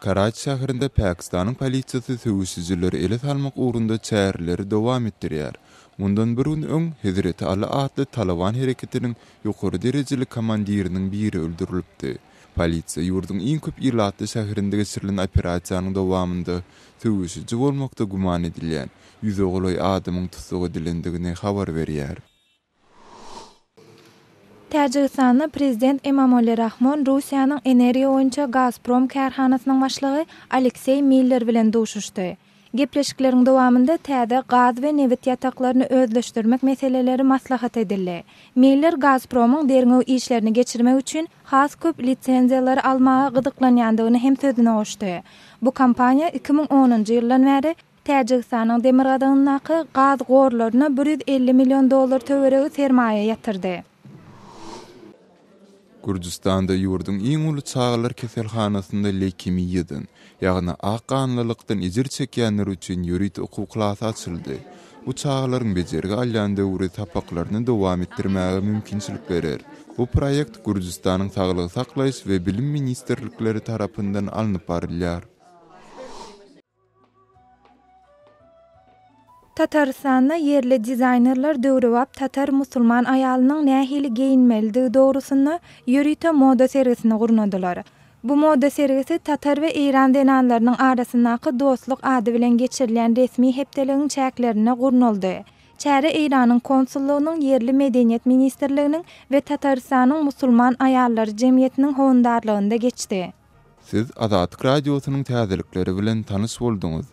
Karachi şäherinde Pakistanyň polisiýasy söwüşçileri ele salmak ugrunda çägirileri dowam etdirýär. Mundan bir gün öň Hezreti Ali adly Taliban hereketiniň ýokary derejeli komandiriniň biri öldürilipdi. Polisiýa ýurdun iň köp ýyllatly şäherinde geçirilen operasiýanyň dowamında söwüşçi bolmakda guman edilýän 100 ogloy adamyň tutsak edilendigine habar berýär. Täjikistanyň prezident Emomali Rahmon Russiýanyň energiýa boýunça Gazprom kärhanasynyň başlygy Aleksey Miller bilen duşuşdy. Gepleşikleriň dowamında täze gaz we neft ýataklaryny özleşdirmek meseleleri maslahat edildi. Miller Gazpromyň derňew işlerini geçirmek üçin has köp lisenziýalary almaga gydyklanýandygyny hem sözüne goşdy. Bu kampaniýa 2010-njy ýyldan bäri Täjikistanyň demir gadagynyňky gaz gorlaryna $150 million töweregi sermaýe ýatyrdy. Gürjistanda ýurdun iň uly çağlar keselhanasynda leukemiýadan, ýagny aqanlylykdan ejir çekýänler üçin ýuridik hukuklar açyldy. Bu çağlaryň bejerigi alýan döwri tapaklaryny dowam etdirmäge mümkinçilik berer. Bu proýekt Gürjistanyň Saglyk saklaýyş we bilim ministrlikleri tarapyndan alınıp barilýar. Tataristanda yerli dizaynerler döwrewap tatar musulman aýalynyň nähili geyinmeligi dogrusyny ýörüýte moda sergisini gurnadylar. Bu moda sergisi Tatar we İran denanlarynyň arasyndaky dostluk ady bilen geçirilen resmi hepdeligiň çäklerine gurnaldy. Çäre İranyň konsullugynyň yerli medeniýet ministrliginiň we Tataristanyň musulman aýallary jemgyýetiniň howandarlygynda geçdi. Siz Azatlyk radiosynyň täzelikleri bilen tanış boldunuz.